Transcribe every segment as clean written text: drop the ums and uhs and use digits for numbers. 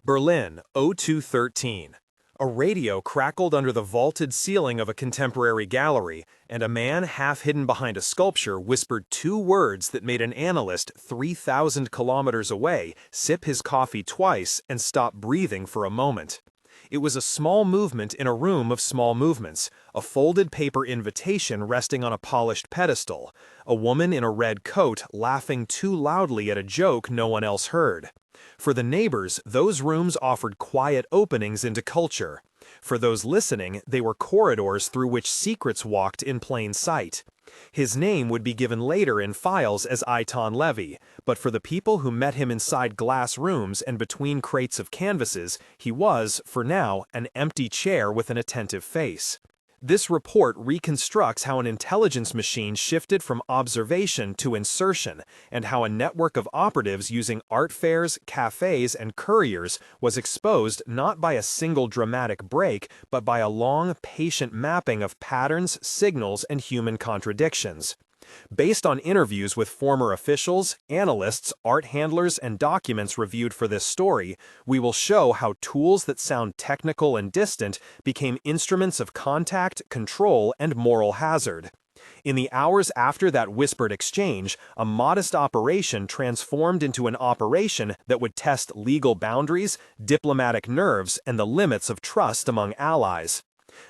Berlin, 0213. A radio crackled under the vaulted ceiling of a contemporary gallery, and a man half hidden behind a sculpture whispered two words that made an analyst 3,000 kilometers away sip his coffee twice and stop breathing for a moment. It was a small movement in a room of small movements, a folded paper invitation resting on a polished pedestal, a woman in a red coat laughing too loudly at a joke no one else heard. For the neighbors, those rooms offered quiet openings into culture. For those listening, they were corridors through which secrets walked in plain sight. His name would be given later in files as Eitan Levi, but for the people who met him inside glass rooms and between crates of canvases, he was, for now, an empty chair with an attentive face. This report reconstructs how an intelligence machine shifted from observation to insertion, and how a network of operatives using art fairs, cafés, and couriers was exposed not by a single dramatic break, but by a long, patient mapping of patterns, signals, and human contradictions. Based on interviews with former officials, analysts, art handlers, and documents reviewed for this story, we will show how tools that sound technical and distant became instruments of contact, control, and moral hazard. In the hours after that whispered exchange, a modest operation transformed into an operation that would test legal boundaries, diplomatic nerves, and the limits of trust among allies.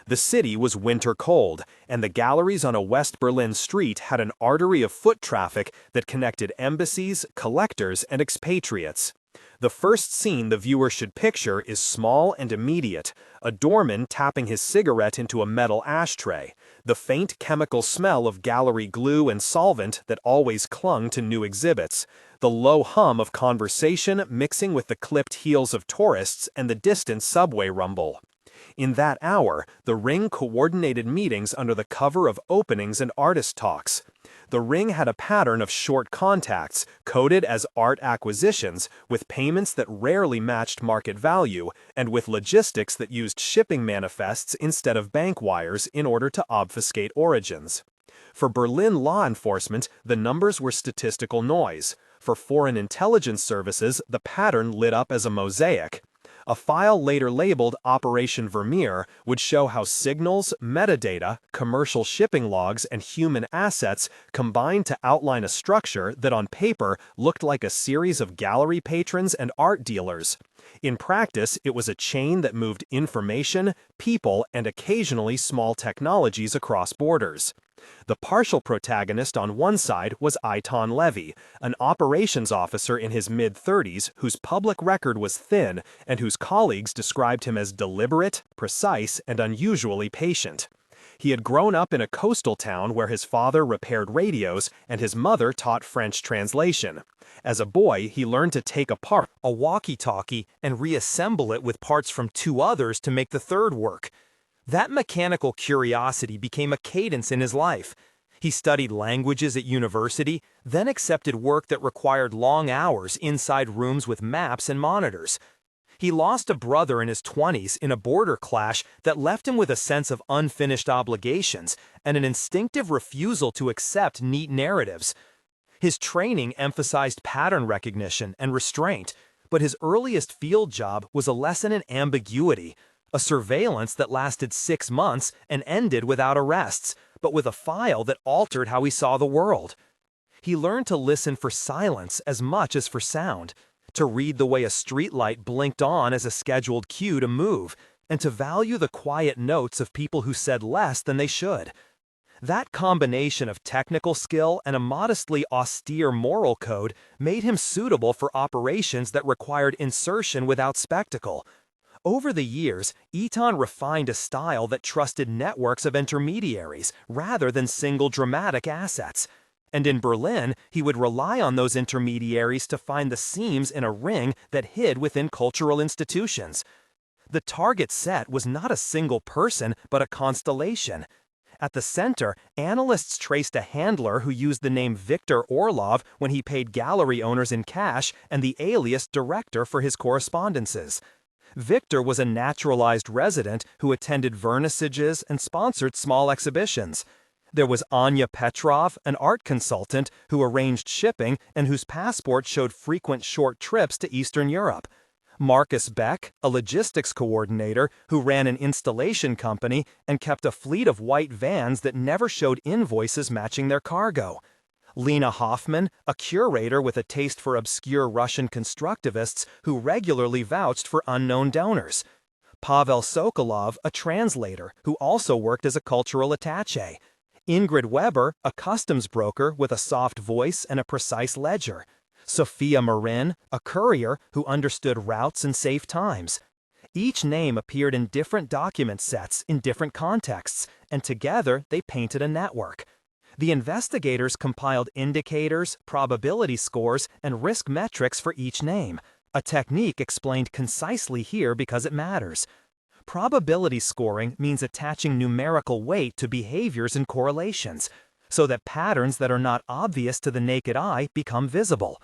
The city was winter cold, and the galleries on a West Berlin street had an artery of foot traffic that connected embassies, collectors, and expatriates. The first scene the viewer should picture is small and immediate, a doorman tapping his cigarette into a metal ashtray, the faint chemical smell of gallery glue and solvent that always clung to new exhibits, the low hum of conversation mixing with the clipped heels of tourists and the distant subway rumble. In that hour, the Ring coordinated meetings under the cover of openings and artist talks. The Ring had a pattern of short contacts, coded as art acquisitions, with payments that rarely matched market value, and with logistics that used shipping manifests instead of bank wires in order to obfuscate origins. For Berlin law enforcement, the numbers were statistical noise. For foreign intelligence services, the pattern lit up as a mosaic. A file later labeled Operation Vermeer would show how signals, metadata, commercial shipping logs, and human assets combined to outline a structure that on paper looked like a series of gallery patrons and art dealers. In practice, it was a chain that moved information, people, and occasionally small technologies across borders. The partial protagonist on one side was Eitan Levi, an operations officer in his mid-30s whose public record was thin and whose colleagues described him as deliberate, precise, and unusually patient. He had grown up in a coastal town where his father repaired radios and his mother taught French translation. As a boy, he learned to take apart a walkie-talkie and reassemble it with parts from two others to make the third work. That mechanical curiosity became a cadence in his life. He studied languages at university, then accepted work that required long hours inside rooms with maps and monitors. He lost a brother in his 20s in a border clash that left him with a sense of unfinished obligations and an instinctive refusal to accept neat narratives. His training emphasized pattern recognition and restraint, but his earliest field job was a lesson in ambiguity. A surveillance that lasted 6 months and ended without arrests, but with a file that altered how he saw the world. He learned to listen for silence as much as for sound, to read the way a streetlight blinked on as a scheduled cue to move, and to value the quiet notes of people who said less than they should. That combination of technical skill and a modestly austere moral code made him suitable for operations that required insertion without spectacle. Over the years, Eitan refined a style that trusted networks of intermediaries rather than single dramatic assets. And in Berlin, he would rely on those intermediaries to find the seams in a ring that hid within cultural institutions. The target set was not a single person, but a constellation. At the center, analysts traced a handler who used the name Victor Orlov when he paid gallery owners in cash and the alias director for his correspondences. Victor was a naturalized resident who attended vernissages and sponsored small exhibitions. There was Anya Petrov, an art consultant who arranged shipping and whose passport showed frequent short trips to Eastern Europe. Marcus Beck, a logistics coordinator who ran an installation company and kept a fleet of white vans that never showed invoices matching their cargo. Lena Hoffman, a curator with a taste for obscure Russian constructivists who regularly vouched for unknown donors. Pavel Sokolov, a translator who also worked as a cultural attaché. Ingrid Weber, a customs broker with a soft voice and a precise ledger. Sophia Marin, a courier who understood routes and safe times. Each name appeared in different document sets in different contexts, and together they painted a network. The investigators compiled indicators, probability scores, and risk metrics for each name, a technique explained concisely here because it matters. Probability scoring means attaching numerical weight to behaviors and correlations, so that patterns that are not obvious to the naked eye become visible.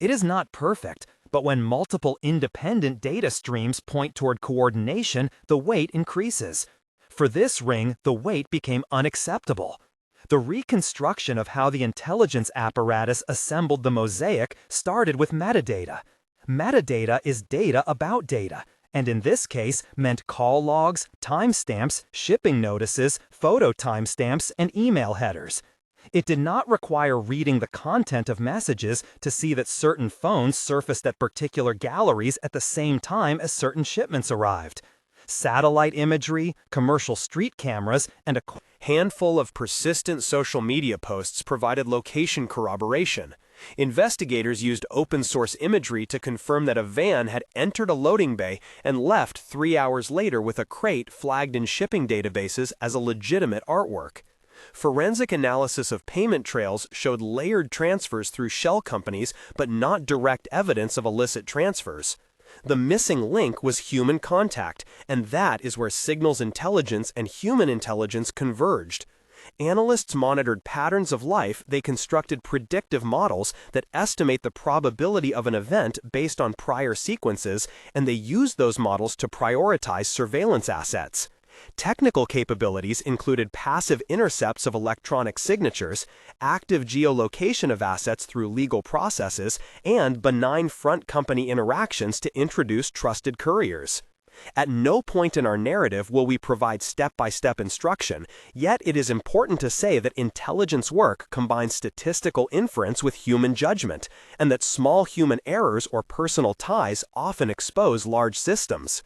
It is not perfect, but when multiple independent data streams point toward coordination, the weight increases. For this ring, the weight became unacceptable. The reconstruction of how the intelligence apparatus assembled the mosaic started with metadata. Metadata is data about data, and in this case meant call logs, timestamps, shipping notices, photo timestamps, and email headers. It did not require reading the content of messages to see that certain phones surfaced at particular galleries at the same time as certain shipments arrived. Satellite imagery, commercial street cameras, and a handful of persistent social media posts provided location corroboration. Investigators used open-source imagery to confirm that a van had entered a loading bay and left 3 hours later with a crate flagged in shipping databases as a legitimate artwork. Forensic analysis of payment trails showed layered transfers through shell companies, but not direct evidence of illicit transfers. The missing link was human contact, and that is where signals intelligence and human intelligence converged. Analysts monitored patterns of life. They constructed predictive models that estimate the probability of an event based on prior sequences, and they used those models to prioritize surveillance assets. Technical capabilities included passive intercepts of electronic signatures, active geolocation of assets through legal processes, and benign front company interactions to introduce trusted couriers. At no point in our narrative will we provide step-by-step instruction, yet it is important to say that intelligence work combines statistical inference with human judgment, and that small human errors or personal ties often expose large systems.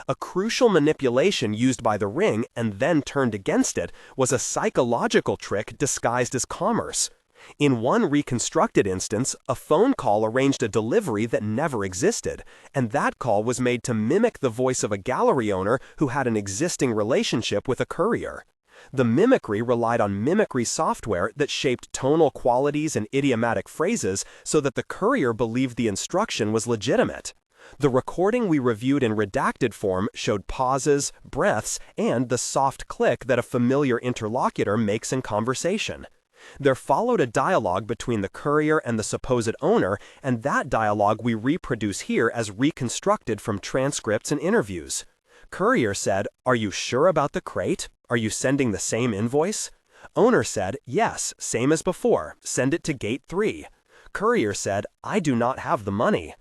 A crucial manipulation used by the ring and then turned against it was a psychological trick disguised as commerce. In one reconstructed instance, a phone call arranged a delivery that never existed, and that call was made to mimic the voice of a gallery owner who had an existing relationship with a courier. The mimicry relied on mimicry software that shaped tonal qualities and idiomatic phrases so that the courier believed the instruction was legitimate. The recording we reviewed in redacted form showed pauses, breaths, and the soft click that a familiar interlocutor makes in conversation. There followed a dialogue between the courier and the supposed owner, and that dialogue we reproduce here as reconstructed from transcripts and interviews. Courier said, "Are you sure about the crate? Are you sending the same invoice?" Owner said, "Yes, same as before. Send it to gate 3. Courier said, "I do not have the money."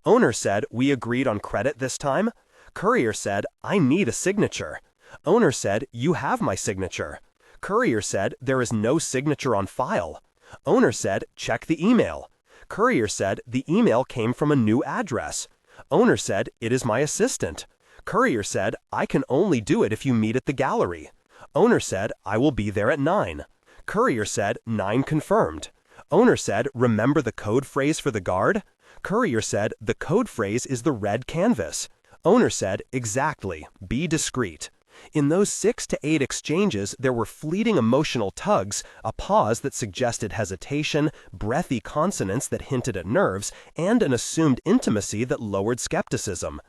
Owner said, "We agreed on credit this time." Courier said, "I need a signature." Owner said, "You have my signature." Courier said, "There is no signature on file." Owner said, "Check the email." Courier said, "The email came from a new address." Owner said, "It is my assistant." Courier said, "I can only do it if you meet at the gallery." Owner said, "I will be there at 9. Courier said, 9 confirmed. Owner said, "Remember the code phrase for the guard?" Courier said, "The code phrase is the red canvas." Owner said, "Exactly. Be discreet." In those 6 to 8 exchanges, there were fleeting emotional tugs, a pause that suggested hesitation, breathy consonants that hinted at nerves, and an assumed intimacy that lowered skepticism.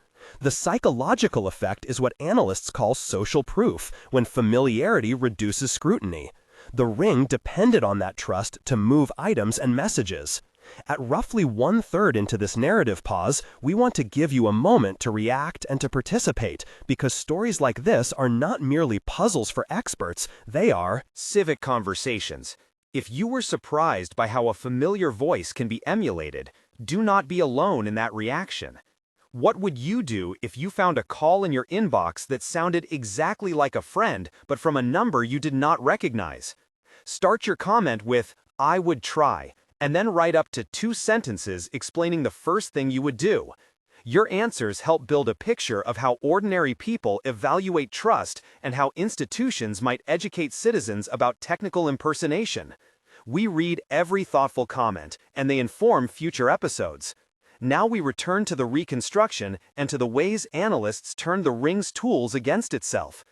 The psychological effect is what analysts call social proof, when familiarity reduces scrutiny. The ring depended on that trust to move items and messages. At roughly 1/3 into this narrative pause, we want to give you a moment to react and to participate, because stories like this are not merely puzzles for experts, they are civic conversations. If you were surprised by how a familiar voice can be emulated, do not be alone in that reaction. What would you do if you found a call in your inbox that sounded exactly like a friend, but from a number you did not recognize? Start your comment with, "I would try," and then write up to 2 sentences explaining the first thing you would do. Your answers help build a picture of how ordinary people evaluate trust and how institutions might educate citizens about technical impersonation. We read every thoughtful comment, and they inform future episodes. Now we return to the reconstruction and to the ways analysts turned the ring's tools against itself.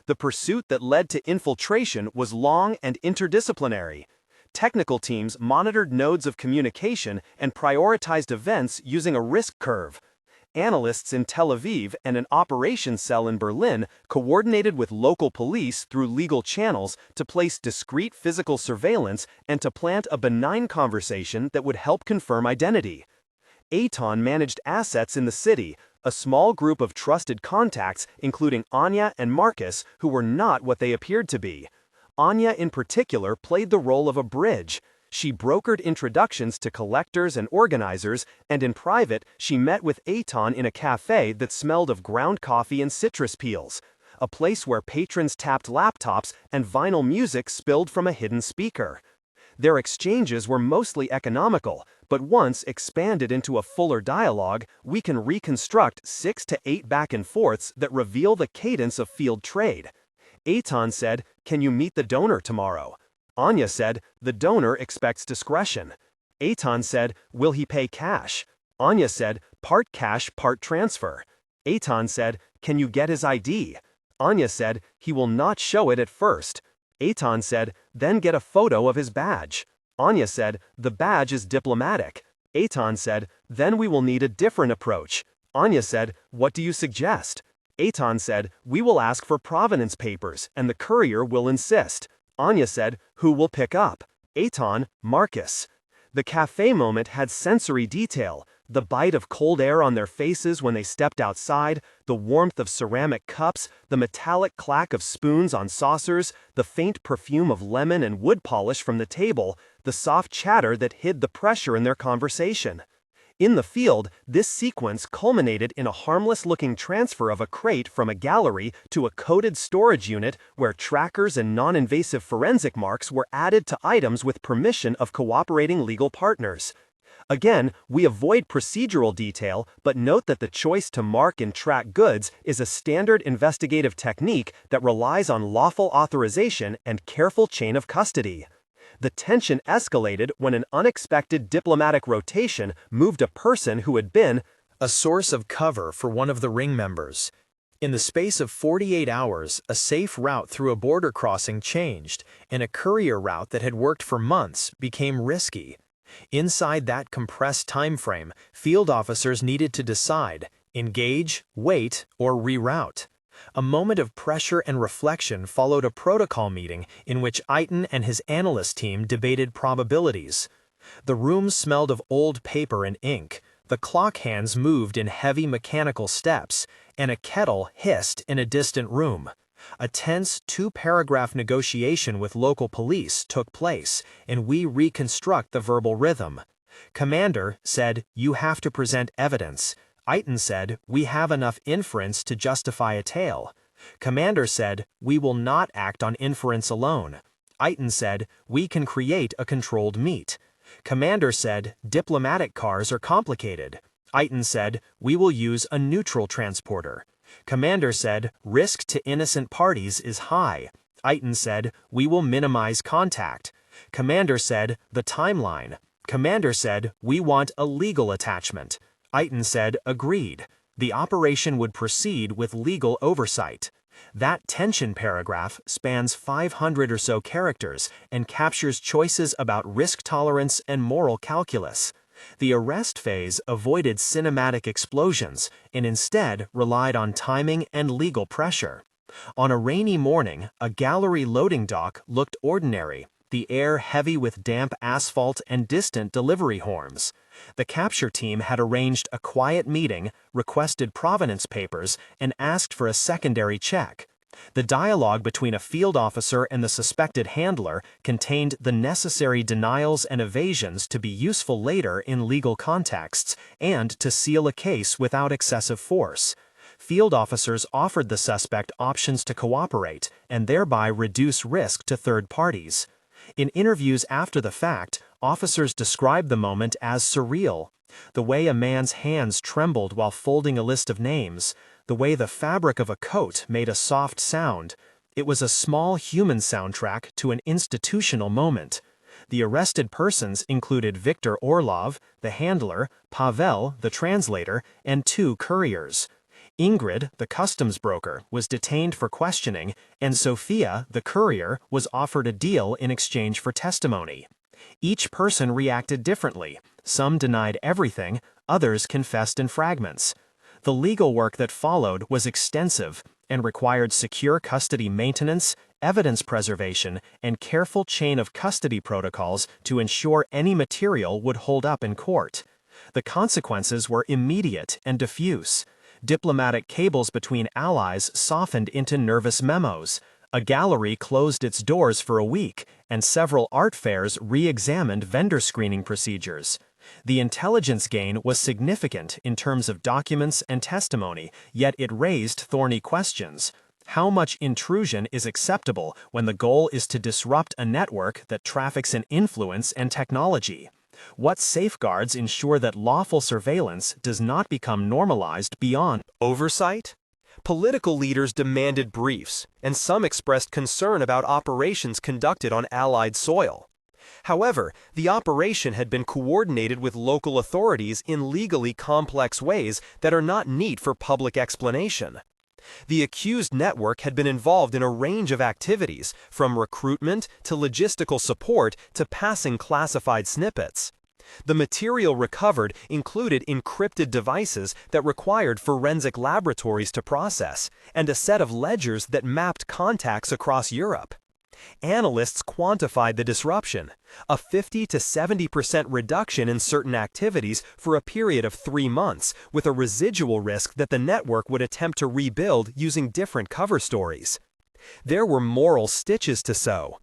The pursuit that led to infiltration was long and interdisciplinary. Technical teams monitored nodes of communication and prioritized events using a risk curve. Analysts in Tel Aviv and an operations cell in Berlin coordinated with local police through legal channels to place discrete physical surveillance and to plant a benign conversation that would help confirm identity. Eitan managed assets in the city, a small group of trusted contacts including Anya and Marcus who were not what they appeared to be. Anya in particular played the role of a bridge. She brokered introductions to collectors and organizers, and in private, she met with Eitan in a cafe that smelled of ground coffee and citrus peels, a place where patrons tapped laptops and vinyl music spilled from a hidden speaker. Their exchanges were mostly economical, but once expanded into a fuller dialogue, we can reconstruct 6 to 8 back and forths that reveal the cadence of field trade. Eitan said, "Can you meet the donor tomorrow?" Anya said, "The donor expects discretion." Eitan said, "Will he pay cash?" Anya said, "Part cash, part transfer." Eitan said, "Can you get his ID?" Anya said, "He will not show it at first." Eitan said, "Then get a photo of his badge." Anya said, "The badge is diplomatic." Eitan said, "Then we will need a different approach." Anya said, "What do you suggest?" Eitan said, "We will ask for provenance papers, and the courier will insist." Anya said, "Who will pick up?" Eitan, "Marcus." The cafe moment had sensory detail, the bite of cold air on their faces when they stepped outside, the warmth of ceramic cups, the metallic clack of spoons on saucers, the faint perfume of lemon and wood polish from the table, the soft chatter that hid the pressure in their conversation. In the field, this sequence culminated in a harmless-looking transfer of a crate from a gallery to a coded storage unit where trackers and non-invasive forensic marks were added to items with permission of cooperating legal partners. Again, we avoid procedural detail, but note that the choice to mark and track goods is a standard investigative technique that relies on lawful authorization and careful chain of custody. The tension escalated when an unexpected diplomatic rotation moved a person who had been a source of cover for one of the ring members. In the space of 48 hours, a safe route through a border crossing changed, and a courier route that had worked for months became risky. Inside that compressed time frame, field officers needed to decide, engage, wait, or reroute. A moment of pressure and reflection followed a protocol meeting in which Eitan and his analyst team debated probabilities. The room smelled of old paper and ink, the clock hands moved in heavy mechanical steps, and a kettle hissed in a distant room. A tense 2-paragraph negotiation with local police took place, and we reconstruct the verbal rhythm. Commander said, "You have to present evidence." Eitan said, "We have enough inference to justify a tale." Commander said, "We will not act on inference alone." Eitan said, "We can create a controlled meet." Commander said, "Diplomatic cars are complicated." Eitan said, "We will use a neutral transporter." Commander said, "Risk to innocent parties is high." Eitan said, "We will minimize contact." Commander said, "The timeline." Commander said, "We want a legal attachment." Eitan said, "Agreed." The operation would proceed with legal oversight. That tension paragraph spans 500 or so characters and captures choices about risk tolerance and moral calculus. The arrest phase avoided cinematic explosions and instead relied on timing and legal pressure. On a rainy morning, a gallery loading dock looked ordinary, the air heavy with damp asphalt and distant delivery horns. The capture team had arranged a quiet meeting, requested provenance papers, and asked for a secondary check. The dialogue between a field officer and the suspected handler contained the necessary denials and evasions to be useful later in legal contexts and to seal a case without excessive force. Field officers offered the suspect options to cooperate and thereby reduce risk to third parties. In interviews after the fact, officers described the moment as surreal. The way a man's hands trembled while folding a list of names, the way the fabric of a coat made a soft sound. It was a small human soundtrack to an institutional moment. The arrested persons included Viktor Orlov, the handler, Pavel, the translator, and 2 couriers. Ingrid, the customs broker, was detained for questioning, and Sophia, the courier, was offered a deal in exchange for testimony. Each person reacted differently. Some denied everything, others confessed in fragments. The legal work that followed was extensive and required secure custody maintenance, evidence preservation, and careful chain of custody protocols to ensure any material would hold up in court. The consequences were immediate and diffuse. Diplomatic cables between allies softened into nervous memos. A gallery closed its doors for a week, and several art fairs re-examined vendor screening procedures. The intelligence gain was significant in terms of documents and testimony, yet it raised thorny questions. How much intrusion is acceptable when the goal is to disrupt a network that traffics in influence and technology? What safeguards ensure that lawful surveillance does not become normalized beyond oversight? Political leaders demanded briefs, and some expressed concern about operations conducted on Allied soil. However, the operation had been coordinated with local authorities in legally complex ways that are not neat for public explanation. The accused network had been involved in a range of activities, from recruitment to logistical support to passing classified snippets. The material recovered included encrypted devices that required forensic laboratories to process, and a set of ledgers that mapped contacts across Europe. Analysts quantified the disruption, a 50 to 70% reduction in certain activities for a period of 3 months, with a residual risk that the network would attempt to rebuild using different cover stories. There were moral stitches to sew.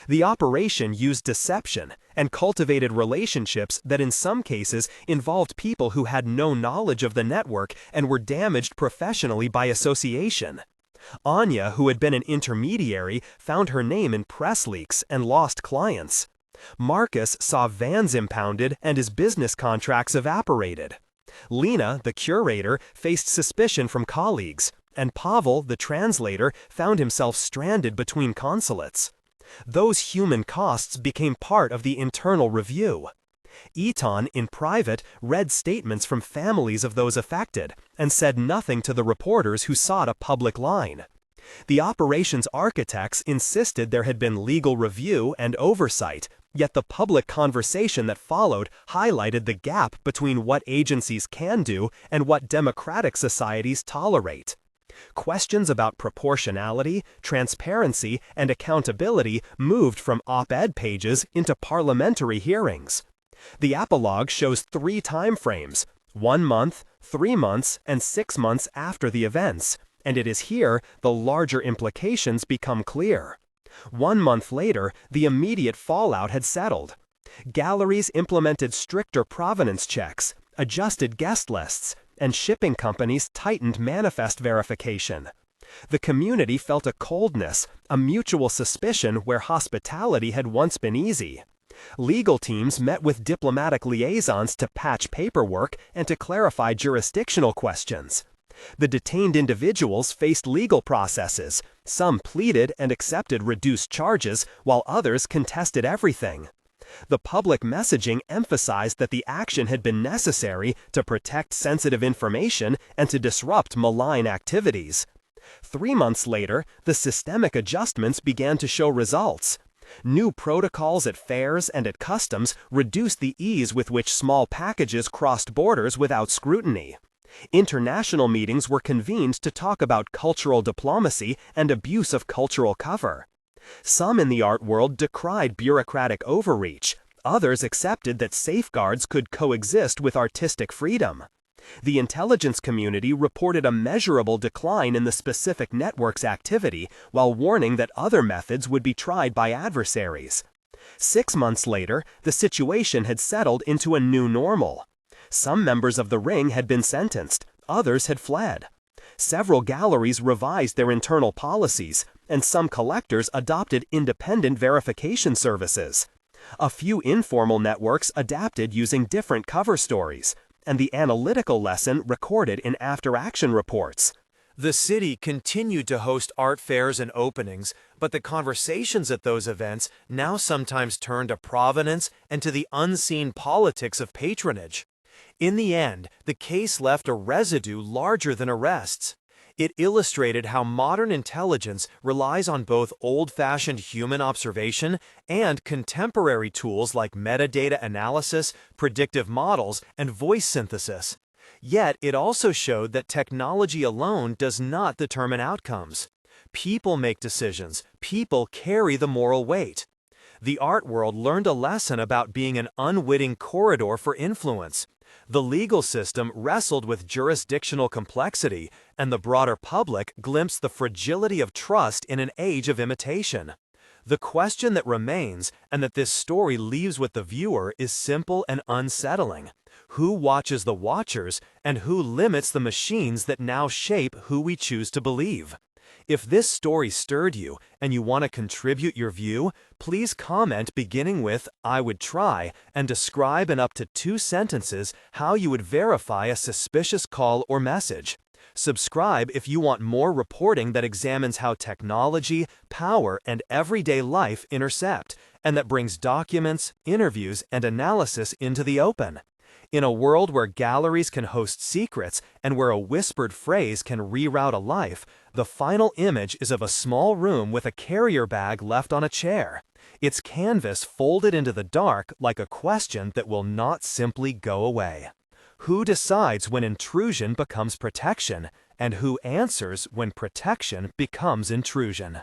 The operation used deception and cultivated relationships that in some cases involved people who had no knowledge of the network and were damaged professionally by association. Anya, who had been an intermediary, found her name in press leaks and lost clients. Marcus saw vans impounded and his business contracts evaporated. Lena, the curator, faced suspicion from colleagues, and Pavel, the translator, found himself stranded between consulates. Those human costs became part of the internal review. Eitan, in private, read statements from families of those affected and said nothing to the reporters who sought a public line. The operation's architects insisted there had been legal review and oversight, yet the public conversation that followed highlighted the gap between what agencies can do and what democratic societies tolerate. Questions about proportionality, transparency, and accountability moved from op-ed pages into parliamentary hearings. The apologue shows 3 time frames: 1 month, 3 months, and 6 months after the events, and it is here the larger implications become clear. 1 month later, the immediate fallout had settled. Galleries implemented stricter provenance checks, adjusted guest lists, and shipping companies tightened manifest verification. The community felt a coldness, a mutual suspicion where hospitality had once been easy. Legal teams met with diplomatic liaisons to patch paperwork and to clarify jurisdictional questions. The detained individuals faced legal processes. Some pleaded and accepted reduced charges, while others contested everything. The public messaging emphasized that the action had been necessary to protect sensitive information and to disrupt malign activities. 3 months later, the systemic adjustments began to show results. New protocols at fairs and at customs reduced the ease with which small packages crossed borders without scrutiny. International meetings were convened to talk about cultural diplomacy and abuse of cultural cover. Some in the art world decried bureaucratic overreach. Others accepted that safeguards could coexist with artistic freedom. The intelligence community reported a measurable decline in the specific network's activity while warning that other methods would be tried by adversaries. 6 months later, the situation had settled into a new normal. Some members of the ring had been sentenced, others had fled. Several galleries revised their internal policies, and some collectors adopted independent verification services. A few informal networks adapted using different cover stories, and the analytical lesson recorded in after-action reports. The city continued to host art fairs and openings, but the conversations at those events now sometimes turned to provenance and to the unseen politics of patronage. In the end, the case left a residue larger than arrests. It illustrated how modern intelligence relies on both old-fashioned human observation and contemporary tools like metadata analysis, predictive models, and voice synthesis. Yet, it also showed that technology alone does not determine outcomes. People make decisions. People carry the moral weight. The art world learned a lesson about being an unwitting corridor for influence. The legal system wrestled with jurisdictional complexity, and the broader public glimpsed the fragility of trust in an age of imitation. The question that remains, and that this story leaves with the viewer, is simple and unsettling. Who watches the watchers, and who limits the machines that now shape who we choose to believe? If this story stirred you, and you want to contribute your view, please comment beginning with "I would try" and describe in up to 2 sentences how you would verify a suspicious call or message. Subscribe if you want more reporting that examines how technology, power, and everyday life intersect, and that brings documents, interviews, and analysis into the open. In a world where galleries can host secrets and where a whispered phrase can reroute a life, the final image is of a small room with a carrier bag left on a chair. Its canvas folded into the dark like a question that will not simply go away. Who decides when intrusion becomes protection, and who answers when protection becomes intrusion?